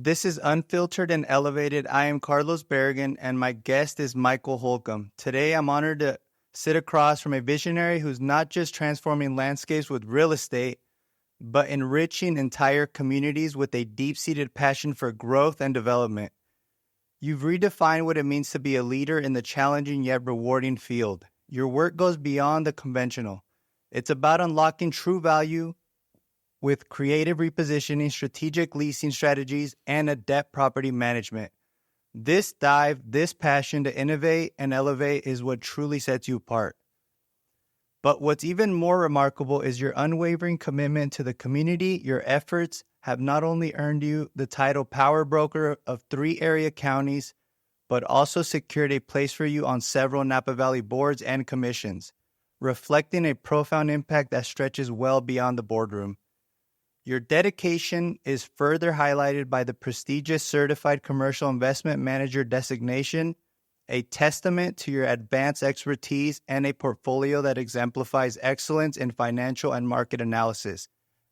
This is Unfiltered and Elevated. I am Carlos Barragan, and my guest is Michael Holcomb. Today, I'm honored to sit across from a visionary who's not just transforming landscapes with real estate, but enriching entire communities with a deep-seated passion for growth and development. You've redefined what it means to be a leader in the challenging yet rewarding field. Your work goes beyond the conventional. It's about unlocking true value with creative repositioning, strategic leasing strategies, and adept property management. This passion to innovate and elevate is what truly sets you apart. But what's even more remarkable is your unwavering commitment to the community. Your efforts have not only earned you the title Power Broker of 3 area counties, but also secured a place for you on several Napa Valley boards and commissions, reflecting a profound impact that stretches well beyond the boardroom. Your dedication is further highlighted by the prestigious Certified Commercial Investment Manager designation, a testament to your advanced expertise and a portfolio that exemplifies excellence in financial and market analysis.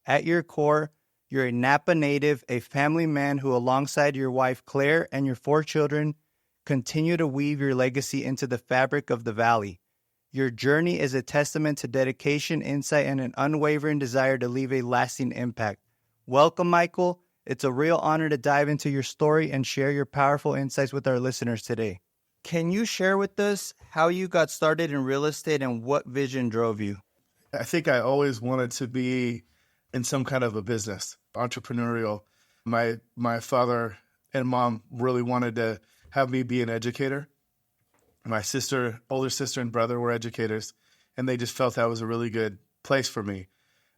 At your core, you're a Napa native, a family man who, alongside your wife Claire and your 4 children, continue to weave your legacy into the fabric of the valley. Your journey is a testament to dedication, insight, and an unwavering desire to leave a lasting impact. Welcome, Michael. It's a real honor to dive into your story and share your powerful insights with our listeners today. Can you share with us how you got started in real estate and what vision drove you? I think I always wanted to be in some kind of a business, entrepreneurial. My father and mom really wanted to have me be an educator. My older sister and brother were educators, and they just felt that was a really good place for me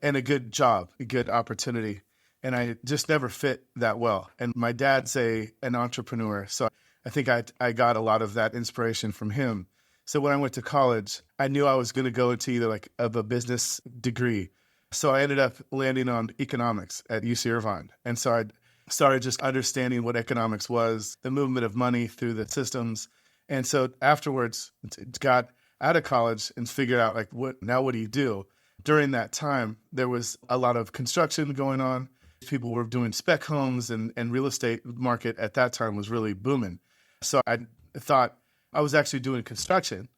and a good job, a good opportunity. And I just never fit that well. And my dad's an entrepreneur, so I think I got a lot of that inspiration from him. So when I went to college, I knew I was going to go into either a business degree. So I ended up landing on economics at UC Irvine. And so I started just understanding what economics was, the movement of money through the systems. And so afterwards, got out of college and figured out what do you do? During that time, there was a lot of construction going on. People were doing spec homes and real estate market at that time was really booming. So I thought I was actually doing construction.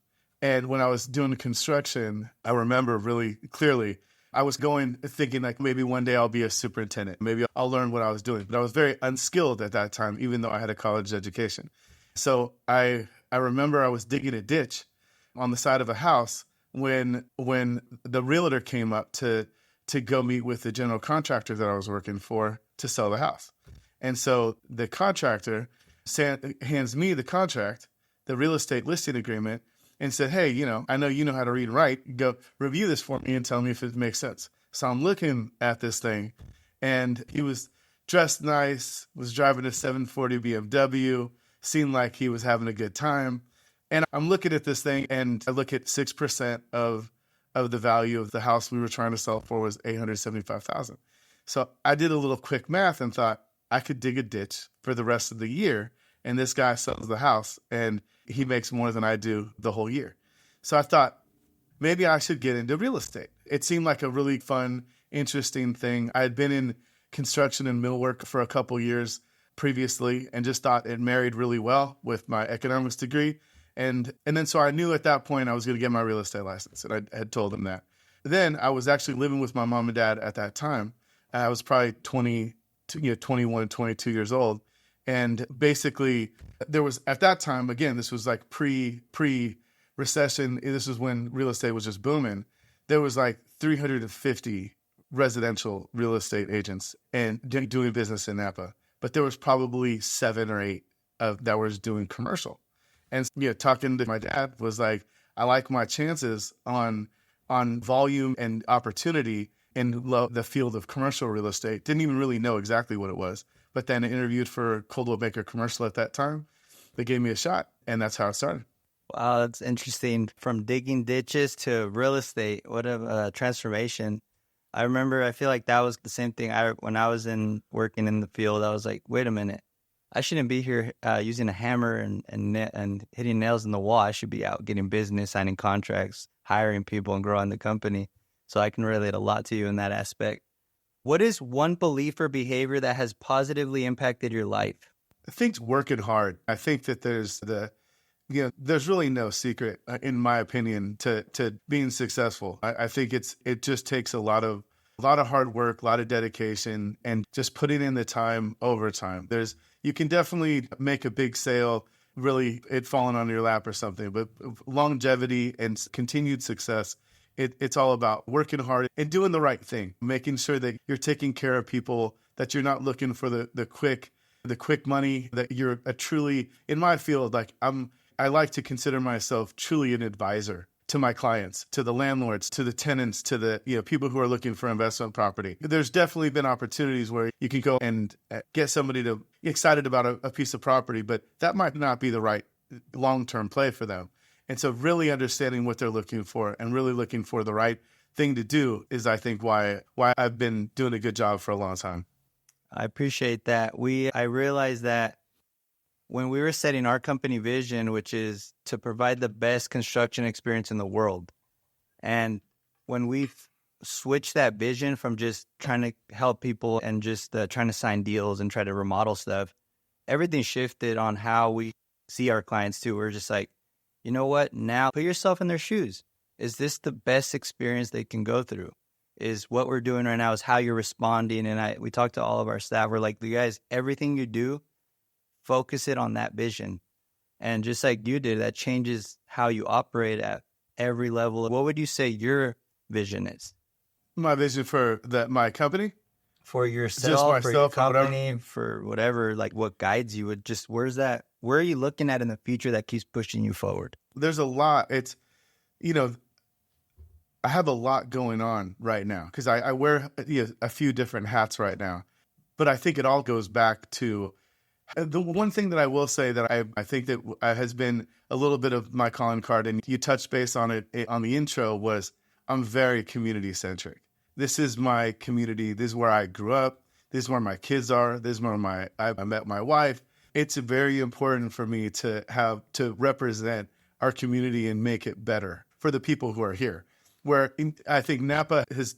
And when I was doing construction, I remember really clearly, I was thinking maybe one day I'll be a superintendent. Maybe I'll learn what I was doing. But I was very unskilled at that time, even though I had a college education. So I remember I was digging a ditch on the side of a house when the realtor came up to go meet with the general contractor that I was working for to sell the house. And so the contractor hands me the contract, the real estate listing agreement, and said, hey, I know you know how to read and write. Go review this for me and tell me if it makes sense. So I'm looking at this thing, and he was dressed nice, was driving a 740 BMW, seemed like he was having a good time. And I'm looking at this thing, and I look at 6% of the value of the house we were trying to sell for was $875,000. So I did a little quick math and thought I could dig a ditch for the rest of the year, and this guy sells the house, and he makes more than I do the whole year. So I thought maybe I should get into real estate. It seemed like a really fun, interesting thing. I had been in construction and millwork for a couple years previously and just thought it married really well with my economics degree. And then so I knew at that point I was going to get my real estate license, and I had told them that. Then I was actually living with my mom and dad at that time. I was probably 21, 22 years old. And basically there was, at that time, again, this was pre-recession. This was when real estate was just booming. There was 350 residential real estate agents and doing business in Napa. But there was probably 7 or 8 that was doing commercial. And talking to my dad was I like my chances on volume and opportunity in the field of commercial real estate. Didn't even really know exactly what it was. But then I interviewed for Coldwell Banker Commercial at that time. They gave me a shot, and that's how it started. Wow, that's interesting. From digging ditches to real estate, what a transformation. I remember, I feel like that was the same thing. When I was working in the field, I was like, wait a minute. I shouldn't be here using a hammer and hitting nails in the wall. I should be out getting business, signing contracts, hiring people, and growing the company. So I can relate a lot to you in that aspect. What is one belief or behavior that has positively impacted your life? I think working hard. I think that there's really no secret, in my opinion, to being successful. I think it just takes a lot of hard work, a lot of dedication, and just putting in the time over time. You can definitely make a big sale, really it falling on your lap or something, but longevity and continued success, it's all about working hard and doing the right thing, making sure that you're taking care of people, that you're not looking for the quick money, that you're a truly, in my field, I like to consider myself truly an advisor to my clients, to the landlords, to the tenants, to the people who are looking for investment property. There's definitely been opportunities where you can go and get somebody to get excited about a piece of property, but that might not be the right long-term play for them. And so really understanding what they're looking for and really looking for the right thing to do is, I think, why I've been doing a good job for a long time. I appreciate that. I realized that when we were setting our company vision, which is to provide the best construction experience in the world. And when we've switched that vision from just trying to help people and just trying to sign deals and try to remodel stuff, everything shifted on how we see our clients too. We're just like, you know what? Now put yourself in their shoes. Is this the best experience they can go through? Is what we're doing right now is how you're responding. And we talked to all of our staff. We're like, you guys, everything you do, focus it on that vision. And just like you did, that changes how you operate at every level. What would you say your vision is? My vision for my company? For yourself, Just myself, for your whatever. company, for whatever, like what guides you, where are you looking at in the future that keeps pushing you forward? There's a lot. I have a lot going on right now because I wear a few different hats right now. But I think it all goes back to the one thing that I will say that I think that has been a little bit of my calling card, and you touched base on it on the intro, was I'm very community centric. This is my community. This is where I grew up. This is where my kids are. This is where I met my wife. It's very important for me to represent our community and make it better for the people who are here. I think Napa has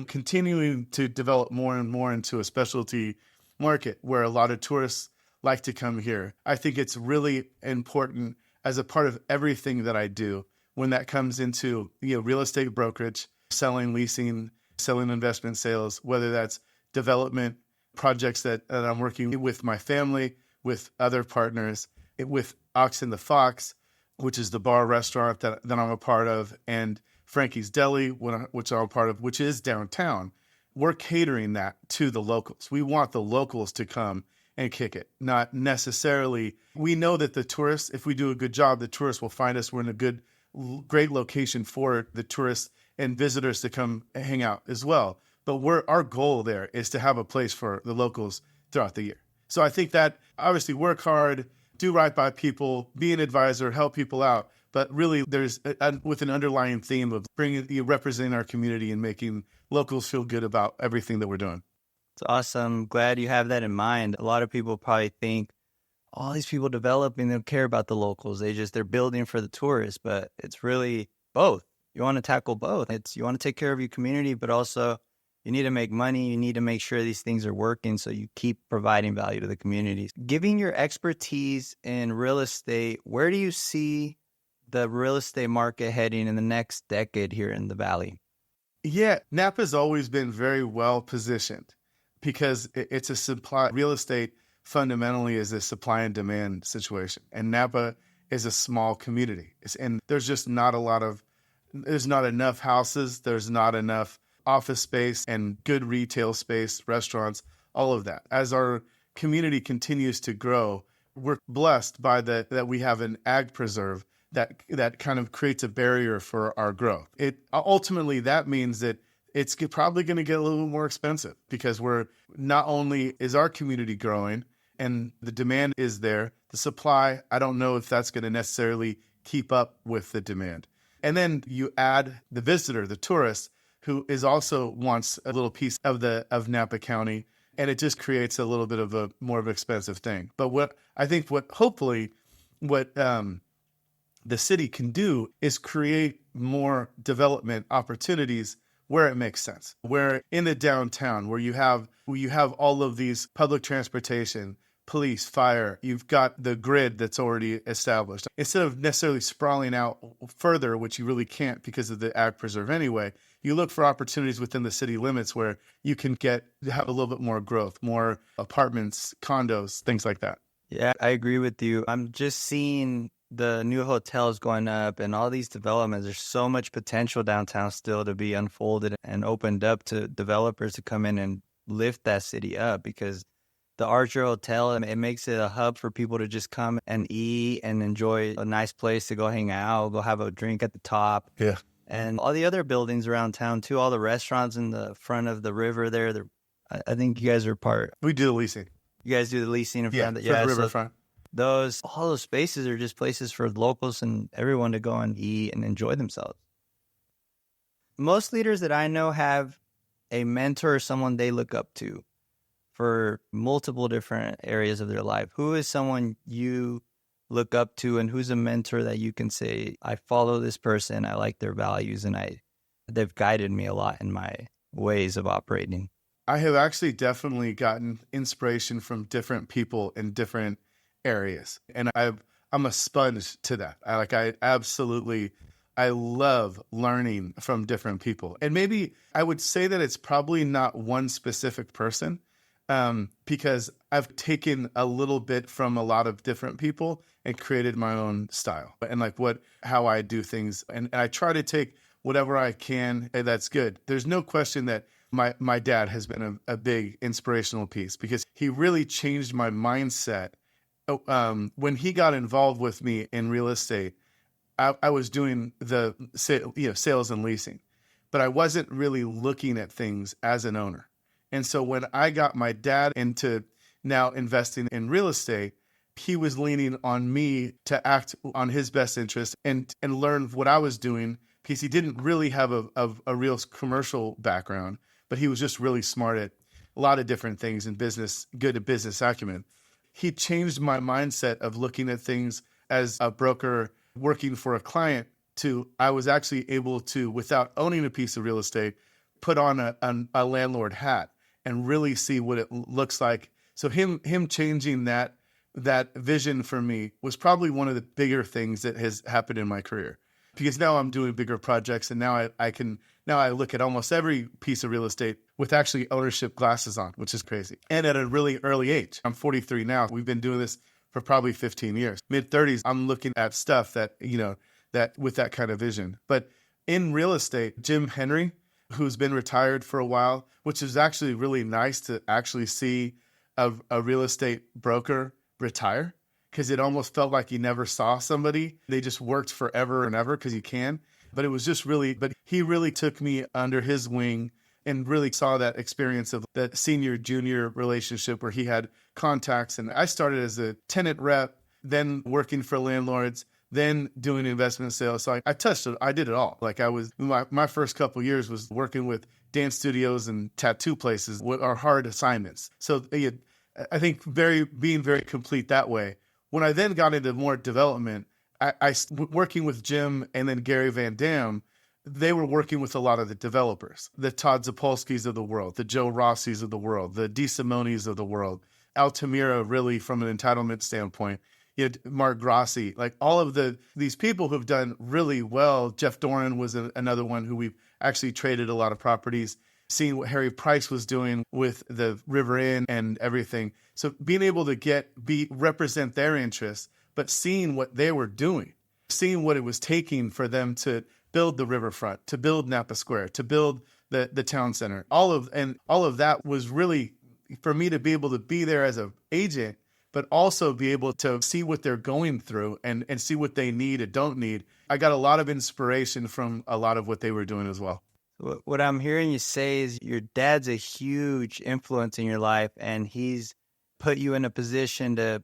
continuing to develop more and more into a specialty market where a lot of tourists like to come here. I think it's really important as a part of everything that I do when that comes into real estate brokerage, selling, leasing, selling investment sales, whether that's development projects that I'm working with my family, with other partners, with Ox and the Fox, which is the bar restaurant that I'm a part of, and Frankie's Deli, which I'm a part of, which is downtown. We're catering that to the locals. We want the locals to come and kick it, not necessarily. We know that the tourists, if we do a good job, the tourists will find us. We're in a great location for the tourists and visitors to come hang out as well. But our goal there is to have a place for the locals throughout the year. So I think that obviously work hard, do right by people, be an advisor, help people out. But really, there's with an underlying theme of representing our community and making locals feel good about everything that we're doing. It's awesome. Glad you have that in mind. A lot of people probably think all these people developing, they don't care about the locals. They're building for the tourists, but it's really both. You want to tackle both. You want to take care of your community, but also you need to make money. You need to make sure these things are working so you keep providing value to the communities. Giving your expertise in real estate, where do you see the real estate market heading in the next decade here in the Valley? Yeah, Napa's always been very well positioned because it's a supply. Real estate fundamentally is a supply and demand situation. And Napa is a small community. And there's just there's not enough houses. There's not enough office space and good retail space, restaurants, all of that. As our community continues to grow, we're blessed by that we have an ag preserve that kind of creates a barrier for our growth. Ultimately, that means that it's probably going to get a little more expensive because not only is our community growing and the demand is there, the supply, I don't know if that's going to necessarily keep up with the demand. And then you add the visitor, the tourist, who wants a little piece of Napa County, and it just creates a little bit of a more of an expensive thing. But hopefully the city can do is create more development opportunities where it makes sense. Where in the downtown, where you have all of these public transportation, police, fire, you've got the grid that's already established. Instead of necessarily sprawling out further, which you really can't because of the ag preserve anyway, you look for opportunities within the city limits where you can have a little bit more growth, more apartments, condos, things like that. Yeah, I agree with you. I'm just seeing the new hotels going up and all these developments. There's so much potential downtown still to be unfolded and opened up to developers to come in and lift that city up, because the Archer Hotel, it makes it a hub for people to just come and eat and enjoy a nice place to go hang out, go have a drink at the top. Yeah. And all the other buildings around town too, all the restaurants in the front of the river there. I think you guys are part. We do the leasing. You guys do the leasing in front of the riverfront. So all those spaces are just places for locals and everyone to go and eat and enjoy themselves. Most leaders that I know have a mentor or someone they look up to for multiple different areas of their life. Who is someone you look up to, and who's a mentor that you can say, I follow this person, I like their values, and they've guided me a lot in my ways of operating? I have actually definitely gotten inspiration from different people in different areas. And I'm a sponge to that. I love learning from different people. And maybe I would say that it's probably not one specific person, because I've taken a little bit from a lot of different people and created my own style and how I do things. And I try to take whatever I can, and that's good. There's no question that my dad has been a big inspirational piece, because he really changed my mindset. When he got involved with me in real estate, I was doing the sales and leasing, but I wasn't really looking at things as an owner. And so when I got my dad into now investing in real estate, he was leaning on me to act on his best interest and learn what I was doing, because he didn't really have a real commercial background, but he was just really smart at a lot of different things in business, good at business acumen. He changed my mindset of looking at things as a broker working for a client to I was actually able to, without owning a piece of real estate, put on a landlord hat and really see what it looks like. So him changing that vision for me was probably one of the bigger things that has happened in my career, because now I'm doing bigger projects, and now I look at almost every piece of real estate with actually ownership glasses on, which is crazy. And at a really early age. I'm 43 now. We've been doing this for probably 15 years. Mid-30s, I'm looking at stuff that with that kind of vision. But in real estate, Jim Henry, who's been retired for a while, which is actually really nice to actually see a real estate broker retire, because it almost felt like you never saw somebody. They just worked forever and ever because you can. But it was just but he really took me under his wing and really saw that experience of that senior-junior relationship where he had contacts. And I started as a tenant rep, then working for landlords, then doing investment sales. So I touched it. I did it all. My first couple of years was working with dance studios and tattoo places, what are hard assignments. So I think being very complete that way. When I then got into more development, I working with Jim and then Gary Van Dam, they were working with a lot of the developers, the Todd Zapolskis of the world, the Joe Rossis of the world, the DeSimones of the world, Altamira, really from an entitlement standpoint. You had Mark Grossi, like all of these people who've done really well. Jeff Doran was another one who we've actually traded a lot of properties, seeing what Harry Price was doing with the River Inn and everything. So being able to represent their interests, but seeing what they were doing, seeing what it was taking for them to build the riverfront, to build Napa Square, to build the town center. All of that was really for me to be able to be there as an agent, but also be able to see what they're going through and see what they need and don't need. I got a lot of inspiration from a lot of what they were doing as well. What I'm hearing you say is your dad's a huge influence in your life, and he's put you in a position to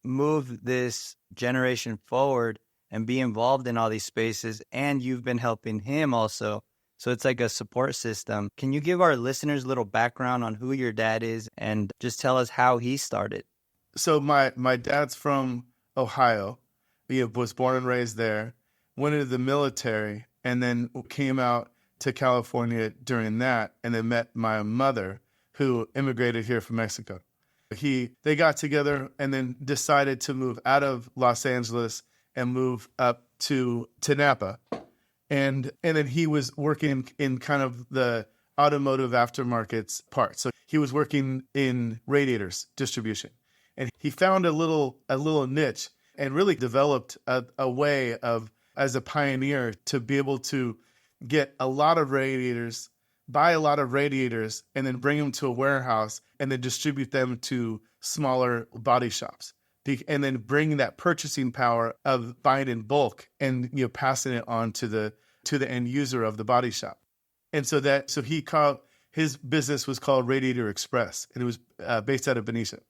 move this generation forward and be involved in all these spaces, and you've been helping him also. So it's like a support system. Can you give our listeners a little background on who your dad is and just tell us how he started? So my dad's from Ohio. He was born and raised there, went into the military, and then came out to California during that, and then met my mother, who immigrated here from Mexico. They got together and then decided to move out of Los Angeles and move up to Napa. And then he was working in kind of the automotive aftermarkets part. So he was working in radiators distribution. And he found a little niche and really developed a way of, as a pioneer, to be able to get a lot of radiators, buy a lot of radiators, and then bring them to a warehouse and then distribute them to smaller body shops. And then bring that purchasing power of buying in bulk and passing it on to the end user of the body shop. And so his business was called Radiator Express, and it was based out of Benicia.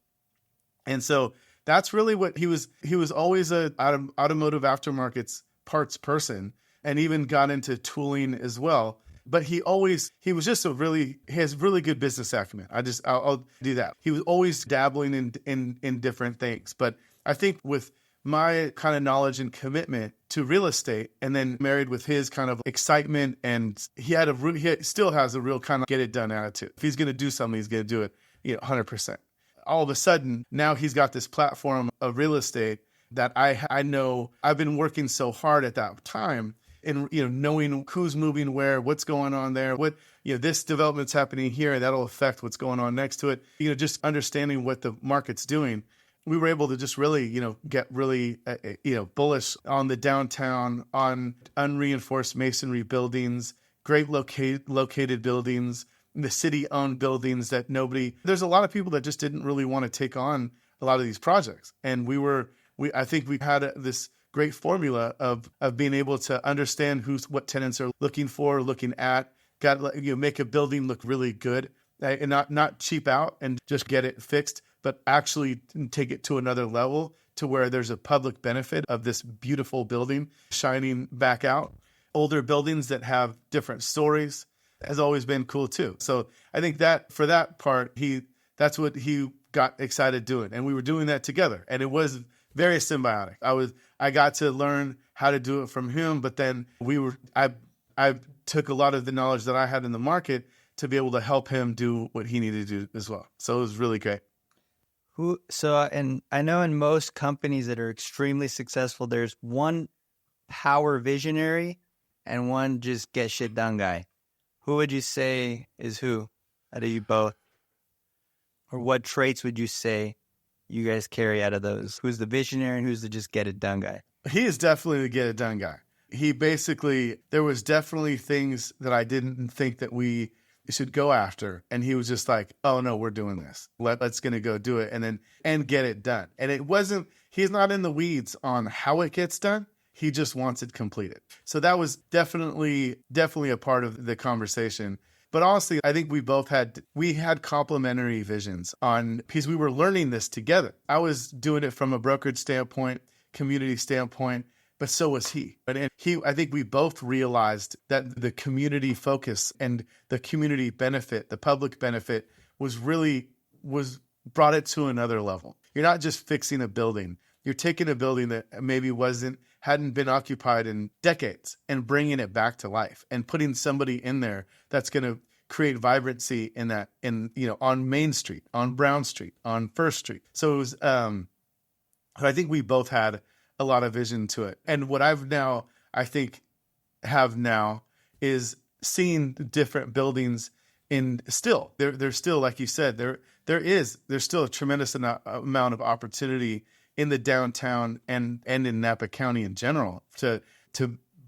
And so that's really what he was. He was always a automotive aftermarkets parts person, and even got into tooling as well. But he was just he has really good business acumen. I'll do that. He was always dabbling in different things. But I think with my kind of knowledge and commitment to real estate, and then married with his kind of excitement, and he still has a real kind of get it done attitude. If he's going to do something, he's going to do it, 100%. All of a sudden, now he's got this platform of real estate that I know I've been working so hard at that time. And, knowing who's moving where, what's going on there, this development's happening here, and that'll affect what's going on next to it. Just understanding what the market's doing. We were able to just really, get really, bullish on the downtown, on unreinforced masonry buildings, great located buildings, the city-owned buildings that there's a lot of people that just didn't really want to take on a lot of these projects. And I think we had this great formula of being able to understand what tenants are looking for, looking at, make a building look really good, and not cheap out and just get it fixed, but actually take it to another level to where there's a public benefit of this beautiful building shining back out. Older buildings that have different stories has always been cool too. So I think that for that part, that's what he got excited doing. And we were doing that together. And it was very symbiotic. I got to learn how to do it from him, but then I took a lot of the knowledge that I had in the market to be able to help him do what he needed to do as well. So it was really great. And I know in most companies that are extremely successful, there's one power visionary and one just get shit done guy. Who would you say is who out of you both? Or what traits would you say you guys carry out of those? Who's the visionary and who's the just get it done guy? He is definitely the get it done guy. There was definitely things that I didn't think that we should go after. And he was just like, oh no, we're doing this. Let's gonna go do it and get it done. And he's not in the weeds on how it gets done. He just wants it completed. So that was definitely a part of the conversation. But honestly, I think we had complementary visions because we were learning this together. I was doing it from a brokerage standpoint, community standpoint, but so was he. I think we both realized that the community focus and the community benefit, the public benefit was brought it to another level. You're not just fixing a building. You're taking a building that maybe hadn't been occupied in decades and bringing it back to life and putting somebody in there that's going to create vibrancy on Main Street, on Brown Street, on First Street. So it was, I think we both had a lot of vision to it. And what I have now is seeing different buildings they're still, like you said, there's still a tremendous amount of opportunity in the downtown and in Napa County in general to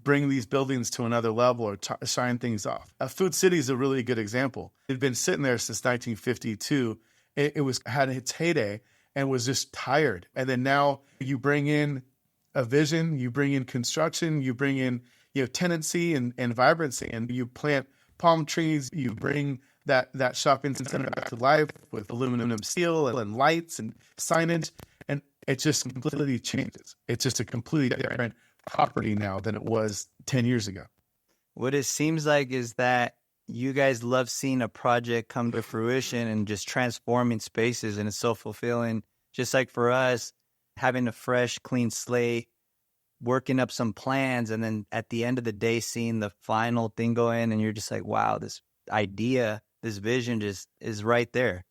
bring these buildings to another level or shine things off. Food City is a really good example. It had been sitting there since 1952. It had its heyday and was just tired. And then now you bring in a vision, you bring in construction, you bring in tenancy and vibrancy, and you plant palm trees, you bring that shopping center back to life with aluminum steel and lights and signage, and it just completely changes. It's just a completely different property now than it was 10 years ago. What it seems like is that you guys love seeing a project come to fruition and just transforming spaces, and it's so fulfilling. Just like for us, having a fresh, clean slate, working up some plans, and then at the end of the day, seeing the final thing go in, and you're just like, wow, this idea, this vision just is right there.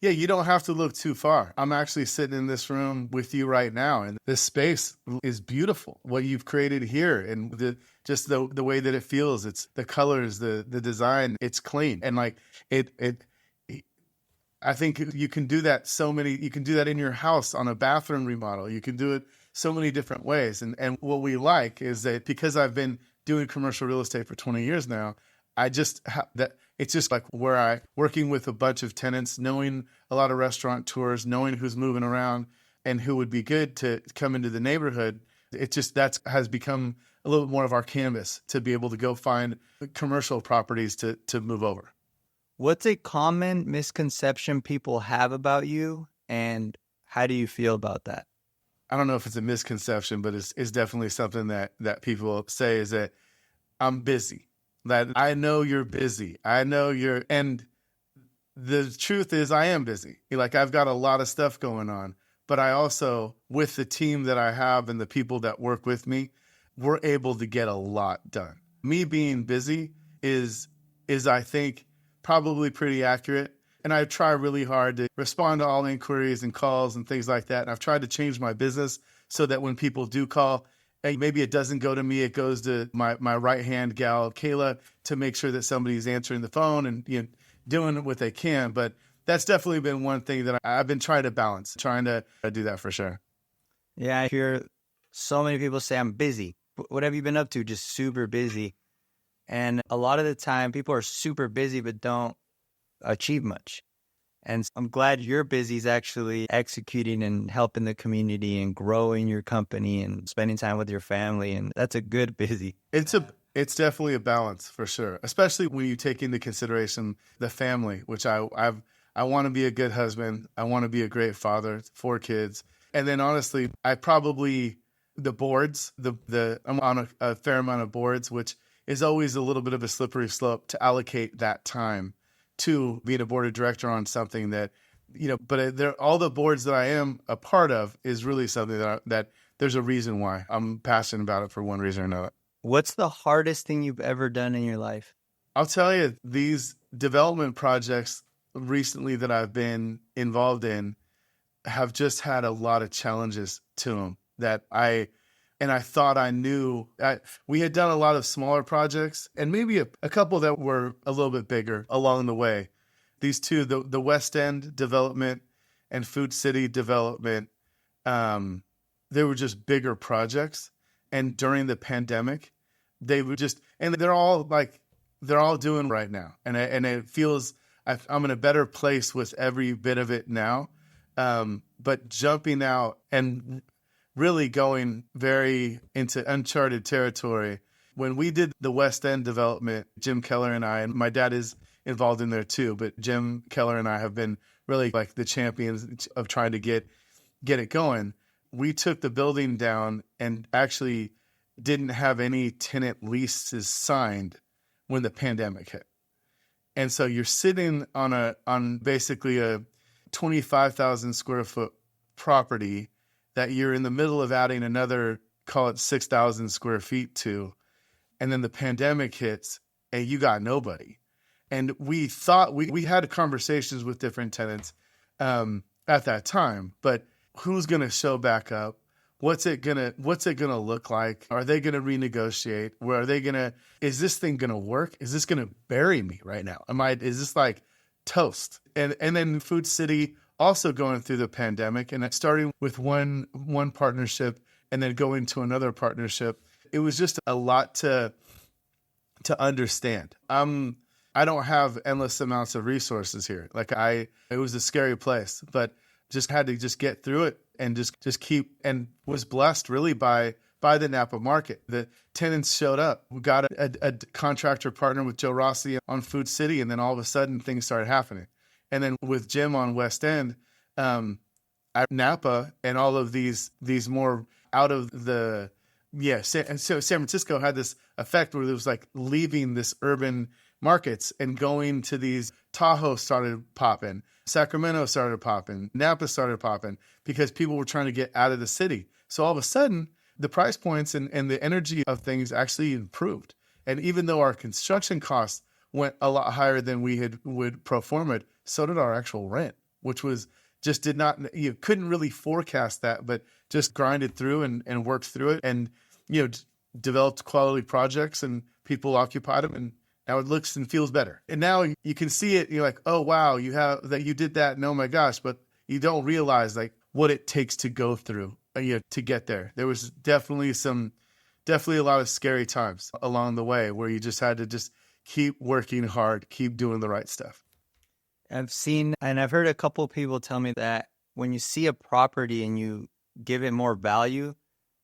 Yeah, you don't have to look too far. I'm actually sitting in this room with you right now, and this space is beautiful. What you've created here, and the way that it feels, it's the colors, the design, it's clean, and like it. I think you can do that you can do that in your house on a bathroom remodel. You can do it so many different ways. And what we like is that because I've been doing commercial real estate for 20 years now, I just that it's just like where I working with a bunch of tenants, knowing a lot of restaurateurs, knowing who's moving around and who would be good to come into the neighborhood. It just has become a little bit more of our canvas to be able to go find commercial properties to move over. What's a common misconception people have about you, and how do you feel about that? I don't know if it's a misconception, but it's definitely something that people say is that I'm busy. That I know you're busy. And the truth is I am busy. Like I've got a lot of stuff going on, but I also, with the team that I have and the people that work with me, we're able to get a lot done. Me being busy is I think probably pretty accurate. And I try really hard to respond to all inquiries and calls and things like that. And I've tried to change my business so that when people do call, hey, maybe it doesn't go to me, it goes to my right-hand gal, Kayla, to make sure that somebody's answering the phone and doing what they can. But that's definitely been one thing that I've been trying to balance, trying to do that for sure. Yeah, I hear so many people say I'm busy. What have you been up to? Just super busy. And a lot of the time, people are super busy but don't achieve much. And I'm glad you're busy is actually executing and helping the community and growing your company and spending time with your family. And that's a good busy. It's definitely a balance for sure, especially when you take into consideration the family, which I want to be a good husband. I want to be a great father, 4 kids. And then honestly, the boards, I'm on a fair amount of boards, which is always a little bit of a slippery slope to allocate that time to being a board of director on something that, but all the boards that I am a part of is really something that there's a reason why I'm passionate about it for one reason or another. What's the hardest thing you've ever done in your life? I'll tell you, these development projects recently that I've been involved in have just had a lot of challenges to them that I thought I knew. We had done a lot of smaller projects and maybe a couple that were a little bit bigger along the way. These two, the West End development and Food City development, they were just bigger projects. And during the pandemic, they were just, and they're all doing right now. And it feels I'm in a better place with every bit of it now. But jumping out and really going very into uncharted territory. When we did the West End development, Jim Keller and I, and my dad is involved in there too, but Jim Keller and I have been really like the champions of trying to get it going. We took the building down and actually didn't have any tenant leases signed when the pandemic hit. And so you're sitting on basically a 25,000 square foot property that you're in the middle of adding another, call it 6,000 square feet to, and then the pandemic hits and you got nobody. And we thought we had conversations with different tenants at that time, but who's going to show back up? What's it gonna look like? Are they gonna renegotiate? Is this thing gonna work? Is this gonna bury me right now? Is this like toast? And then Food City also going through the pandemic and starting with one partnership and then going to another partnership. It was just a lot to understand. I don't have endless amounts of resources here. It was a scary place, but just had to just get through it and just keep, and was blessed really by the Napa market. The tenants showed up. We got a contractor partner with Joe Rossi on Food City, and then all of a sudden things started happening. And then with Jim on West End, at Napa and all of these more out of the, and so San Francisco had this effect where it was like leaving this urban markets and going to these. Tahoe started popping, Sacramento started popping, Napa started popping because people were trying to get out of the city. So all of a sudden, the price points and the energy of things actually improved. And even though our construction costs went a lot higher than would pro forma, so did our actual rent, which was just did not, you couldn't really forecast that, but just grinded through and worked through it, and, developed quality projects, and people occupied them, and now it looks and feels better. And now you can see it. You're like, oh, wow, you did that. And oh my gosh. But you don't realize like what it takes to go through, to get there. There was definitely a lot of scary times along the way where you just had to just keep working hard, keep doing the right stuff. I've seen, and I've heard a couple of people tell me that when you see a property and you give it more value,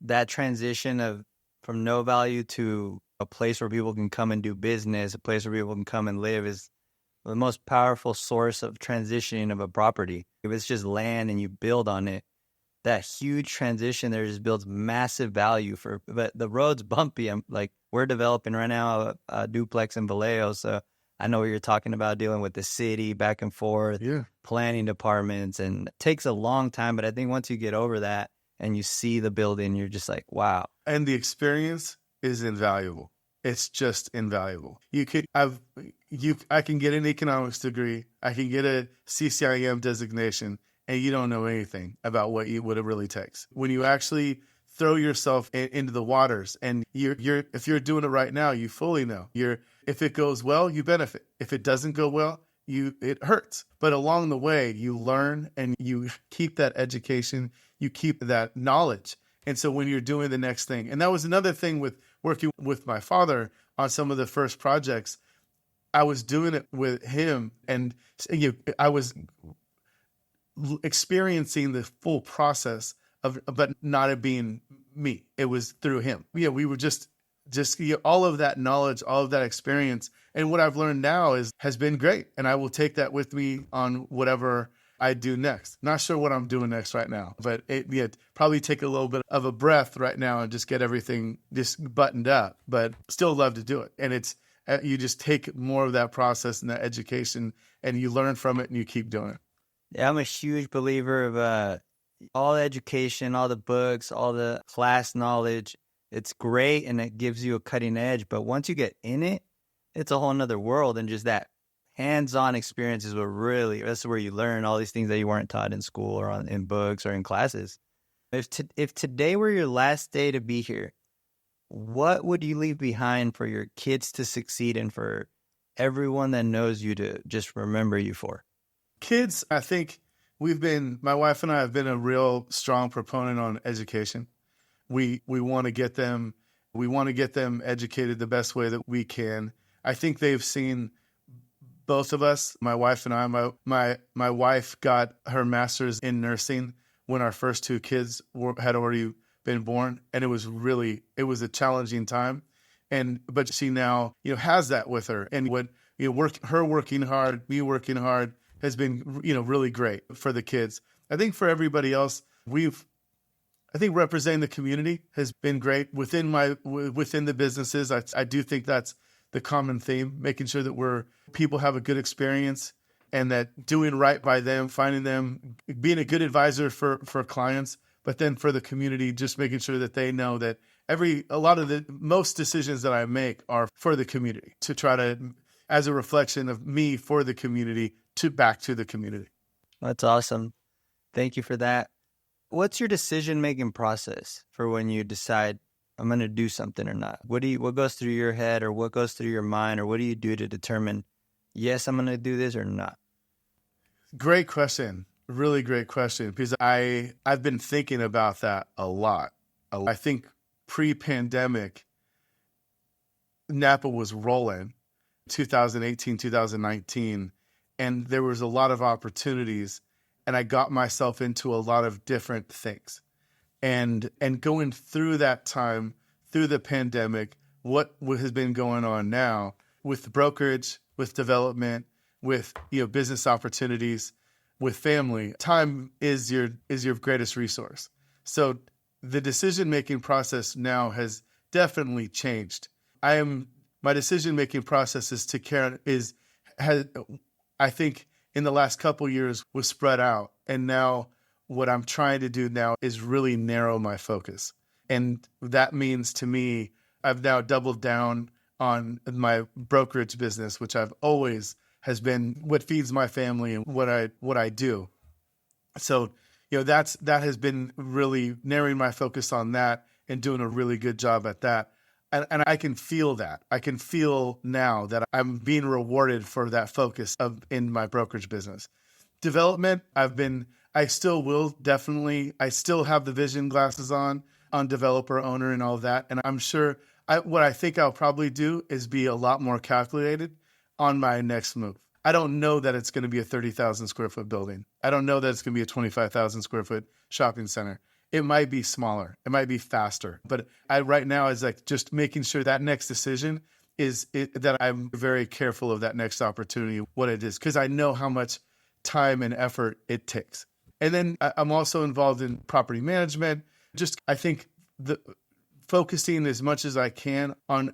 that transition from no value to a place where people can come and do business, a place where people can come and live, is the most powerful source of transitioning of a property. If it's just land and you build on it, that huge transition there just builds massive value but the road's bumpy. We're developing right now a duplex in Vallejo, so I know what you're talking about, dealing with the city back and forth, planning departments, and it takes a long time. But I think once you get over that and you see the building, you're just like, wow. And the experience is invaluable. It's just invaluable. I can get an economics degree. I can get a CCIM designation, and you don't know anything about what it really takes. When you actually throw yourself into the waters, and if you're doing it right now, you fully know. If it goes well, you benefit. If it doesn't go well, it hurts. But along the way, you learn and you keep that education, you keep that knowledge. And so when you're doing the next thing, and that was another thing with working with my father on some of the first projects, I was doing it with him, and I was experiencing the full process but not it being me. It was through him. We were just all of that knowledge, all of that experience. And what I've learned now has been great. And I will take that with me on whatever I do next. Not sure what I'm doing next right now, but probably take a little bit of a breath right now and just get everything just buttoned up, but still love to do it. And it's, you just take more of that process and that education, and you learn from it and you keep doing it. Yeah, I'm a huge believer of all the education, all the books, all the class knowledge. It's great and it gives you a cutting edge, but once you get in it, it's a whole nother world. And just that hands-on experience is that's where you learn all these things that you weren't taught in school or in books or in classes. If today were your last day to be here, what would you leave behind for your kids to succeed and for everyone that knows you to just remember you for? Kids, I think my wife and I have been a real strong proponent on education. We want to get them educated the best way that we can. I think they've seen both of us, my wife and I. My wife got her master's in nursing when our first two kids had already been born, and it was a challenging time. But she now has that with her, and her working hard, me working hard has been really great for the kids. I think for everybody else, I think representing the community has been great within the businesses. I do think that's the common theme, making sure that people have a good experience, and that doing right by them, finding them, being a good advisor for clients, but then for the community, just making sure that they know that most decisions that I make are for the community, to try to, as a reflection of me for the community, back to the community. That's awesome. Thank you for that. What's your decision-making process for when you decide I'm going to do something or not? What goes through your head, or what goes through your mind, or what do you do to determine, yes, I'm going to do this or not? Great question. Really great question, because I've been thinking about that a lot. I think pre-pandemic, Napa was rolling 2018, 2019, and there was a lot of opportunities, and I got myself into a lot of different things. And going through that time, through the pandemic, what has been going on now with brokerage, with development, with business opportunities, with family, time is your greatest resource. So the decision-making process now has definitely changed. My decision-making process I think in the last couple of years was spread out. And now what I'm trying to do now is really narrow my focus. And that means to me, I've now doubled down on my brokerage business, which I've always has been what feeds my family and what I do. So, that has been really narrowing my focus on that and doing a really good job at that. And I can feel that. I can feel now that I'm being rewarded for that focus in my brokerage business. Development, I still will definitely, I still have the vision glasses on developer, owner, and all of that. And I'm sure what I think I'll probably do is be a lot more calculated on my next move. I don't know that it's going to be a 30,000 square foot building. I don't know that it's going to be a 25,000 square foot shopping center. It might be smaller. It might be faster. But right now is like just making sure that next decision that I'm very careful of that next opportunity, what it is, because I know how much time and effort it takes. And then I'm also involved in property management. I think focusing as much as I can on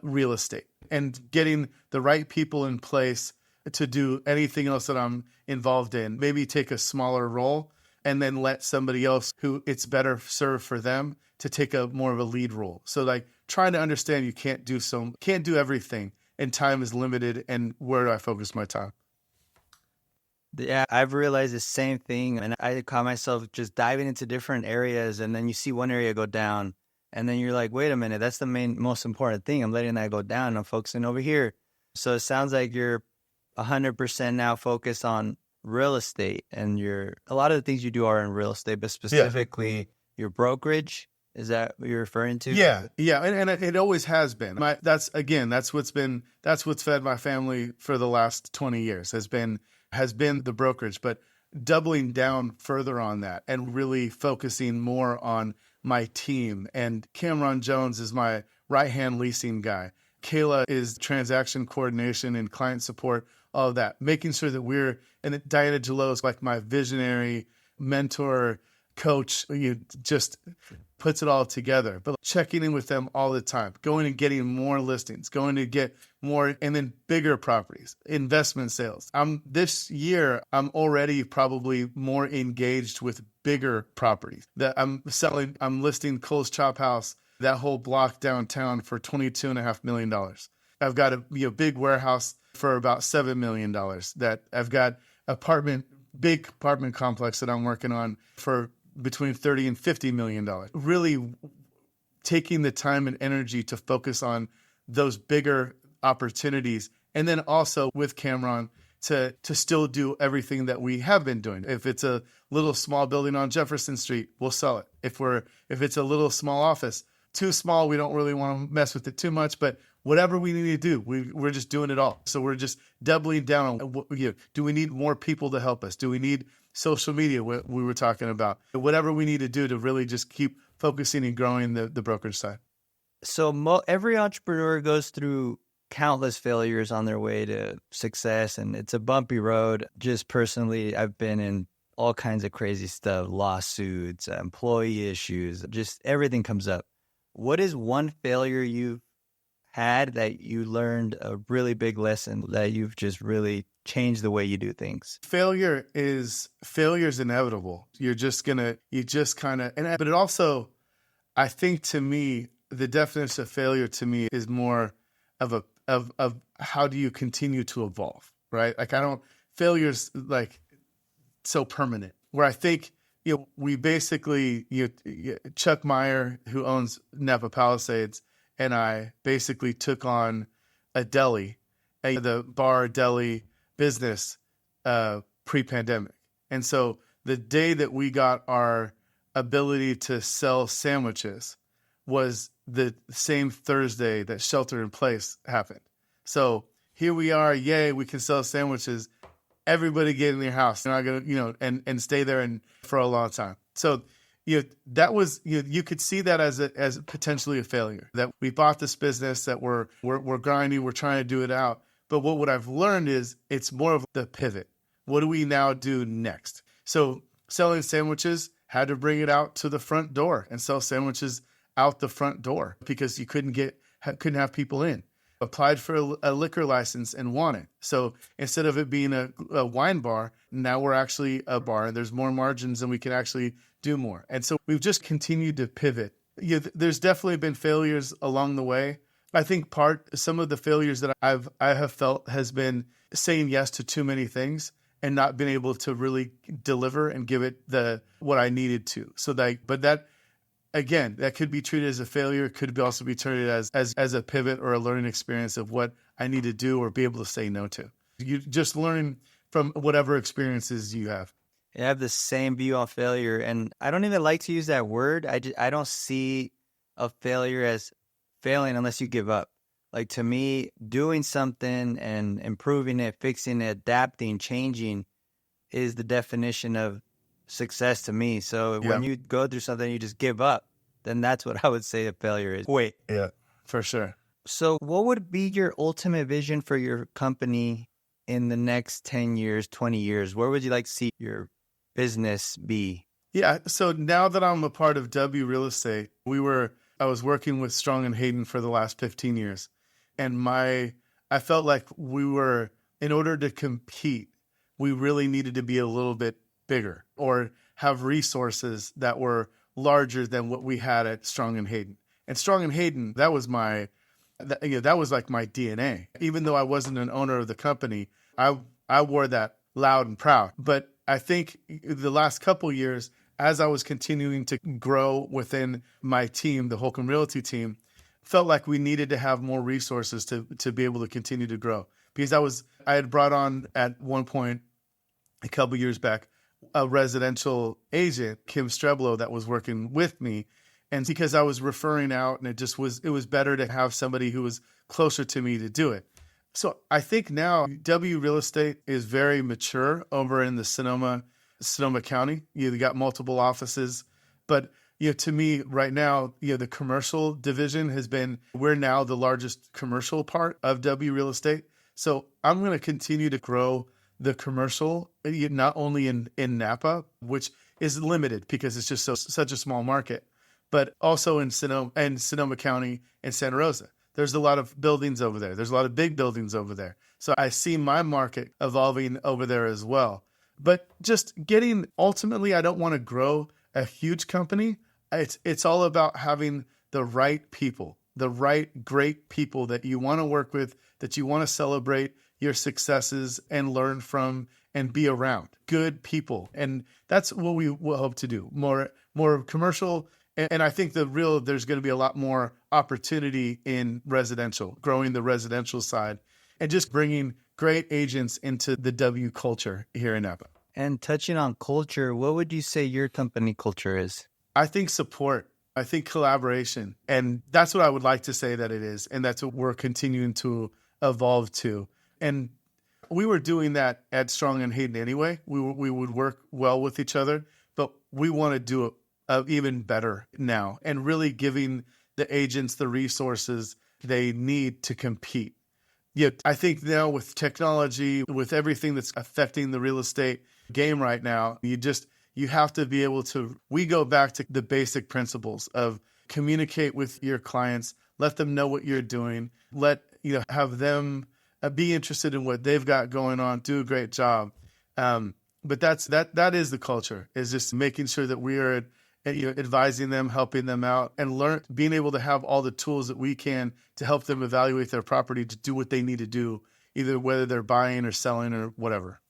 real estate and getting the right people in place to do anything else that I'm involved in. Maybe take a smaller role and then let somebody else who it's better served for them to take a more of a lead role. So like trying to understand you can't do everything and time is limited, and where do I focus my time? Yeah, I've realized the same thing, and I caught myself just diving into different areas, and then you see one area go down, and then you're like, wait a minute, that's the most important thing. I'm letting that go down. I'm focusing over here. So it sounds like you're 100% now focused on real estate, and a lot of the things you do are in real estate, but specifically your brokerage. Is that what you're referring to? Yeah. And it always has been. That's what's fed my family for the last 20 years has been the brokerage, but doubling down further on that and really focusing more on my team. And Cameron Jones is my right-hand leasing guy. Kayla is transaction coordination and client support, all of that, making sure that and Diana Gelot is like my visionary mentor, coach, just puts it all together, but checking in with them all the time, going and getting more listings, going to get more, and then bigger properties, investment sales. This year, I'm already probably more engaged with bigger properties that I'm listing Cole's Chop House, that whole block downtown, for $22.5 million. I've got a big warehouse for about $7 million that I've got big apartment complex that I'm working on for between $30 and $50 million. Really taking the time and energy to focus on those bigger opportunities. And then also with Cameron to still do everything that we have been doing. If it's a little small building on Jefferson Street, we'll sell it. If it's a little small office, too small, we don't really want to mess with it too much, but whatever we need to do, we're just doing it all. So we're just doubling down on do we need more people to help us? Do we need social media, what we were talking about? Whatever we need to do to really just keep focusing and growing the brokerage side. So every entrepreneur goes through countless failures on their way to success, and it's a bumpy road. Just personally, I've been in all kinds of crazy stuff, lawsuits, employee issues, just everything comes up. What is one failure you've had that you learned a really big lesson that you've just really changed the way you do things? Failure is inevitable. But it also, I think, to me, the definition of failure to me is more of how do you continue to evolve, right? Like failure's like so permanent, where I think, we basically, Chuck Meyer, who owns Napa Palisades, and I basically took on a deli, the bar deli business pre-pandemic. And so the day that we got our ability to sell sandwiches was the same Thursday that shelter in place happened. So here we are, yay, we can sell sandwiches. Everybody get in their house. They're not gonna, and stay there for a long time. So that was, you could see that as potentially a failure, that we bought this business, that we're grinding, we're trying to do it out. But what I've learned is it's more of the pivot. What do we now do next? So selling sandwiches, had to bring it out to the front door and sell sandwiches out the front door because you couldn't have people in. Applied for a liquor license and won it. So instead of it being a wine bar, now we're actually a bar, and there's more margins and we can actually do more. And so we've just continued to pivot Yeah, there's definitely been failures along the way. I think some of the failures that I have felt has been saying yes to too many things and not being able to really deliver and give it what I needed to. But that again, that could be treated as a failure, could also be treated as a pivot or a learning experience of what I need to do or be able to say no to. You just learn from whatever experiences you have. I have the same view on failure, and I don't even like to use that word. I don't see a failure as failing unless you give up. Like, to me, doing something and improving it, fixing it, adapting, changing is the definition of success to me. So Yeah. when you go through something, you just give up, then that's what I would say a failure is. Wait. Yeah, for sure. So what would be your ultimate vision for your company in the next 10 years, 20 years? Where would you like to see your business be? Yeah. So now that I'm a part of W Real Estate, I was working with Strong and Hayden for the last 15 years. And I felt like in order to compete, we really needed to be a little bit bigger or have resources that were larger than what we had at Strong and Hayden. And Strong and Hayden, that was like my DNA. Even though I wasn't an owner of the company, I wore that loud and proud. But I think the last couple years, as I was continuing to grow within my team, the Holcomb Realty team, felt like we needed to have more resources to be able to continue to grow. Because I had brought on at one point a couple years back a residential agent, Kim Streblo, that was working with me. And because I was referring out, and it was better to have somebody who was closer to me to do it. So I think now W Real Estate is very mature over in the Sonoma County. They got multiple offices, but to me right now, the commercial division we're now the largest commercial part of W Real Estate. So I'm going to continue to grow the commercial, not only in Napa, which is limited because it's just such a small market, but also in Sonoma County and Santa Rosa. There's a lot of buildings over there. There's a lot of big buildings over there. So I see my market evolving over there as well. But ultimately, I don't want to grow a huge company. It's all about having the right people, the right great people that you want to work with, that you want to celebrate your successes and learn from and be around. Good people. And that's what we will hope to do. More commercial. And I think there's going to be a lot more opportunity in residential, growing the residential side and just bringing great agents into the W culture here in Napa. And touching on culture, what would you say your company culture is? I think support. I think collaboration. And that's what I would like to say that it is. And that's what we're continuing to evolve to. And we were doing that at Strong and Hayden anyway. We would work well with each other, but we want to do it even better now and really giving the agents the resources they need to compete. I think now with technology, with everything that's affecting the real estate game right now, you have to be able to, we go back to the basic principles of communicate with your clients, let them know what you're doing, have them be interested in what they've got going on, do a great job. But that is the culture, is just making sure that we are advising them, helping them out, and being able to have all the tools that we can to help them evaluate their property to do what they need to do, either whether they're buying or selling or whatever.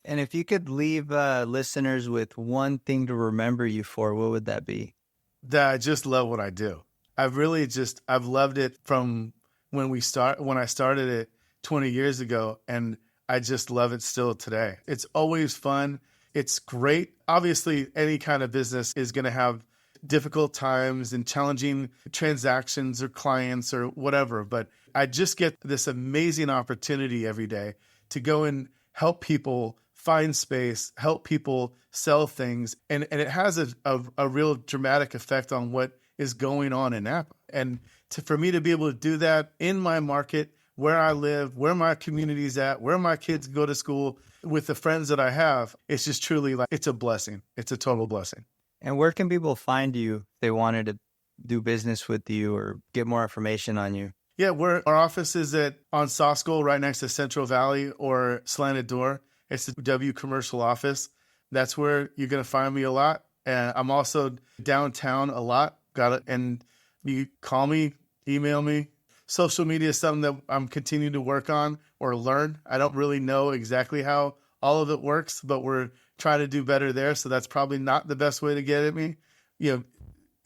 And if you could leave listeners with one thing to remember you for, what would that be? That I just love what I do. I've loved it from when I started it 20 years ago, and I just love it still today. It's always fun. It's great. Obviously, any kind of business is going to have difficult times and challenging transactions or clients or whatever. But I just get this amazing opportunity every day to go and help people find space, help people sell things. And it has a real dramatic effect on what is going on in Napa. And for me to be able to do that in my market, where I live, where my community's at, where my kids go to school, with the friends that I have, it's just truly it's a blessing. It's a total blessing. And where can people find you if they wanted to do business with you or get more information on you? Yeah, our office is on Sosco, right next to Central Valley or Slanted Door. It's the W Commercial office. That's where you're going to find me a lot. And I'm also downtown a lot Got it. And you call me, email me. Social media is something that I'm continuing to work on or learn. I don't really know exactly how all of it works, but we're trying to do better there. So that's probably not the best way to get at me.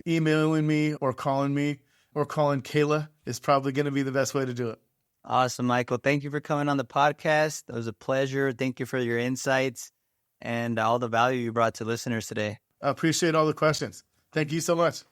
Emailing me or calling Kayla is probably going to be the best way to do it. Awesome, Michael. Thank you for coming on the podcast. It was a pleasure. Thank you for your insights and all the value you brought to listeners today. I appreciate all the questions. Thank you so much.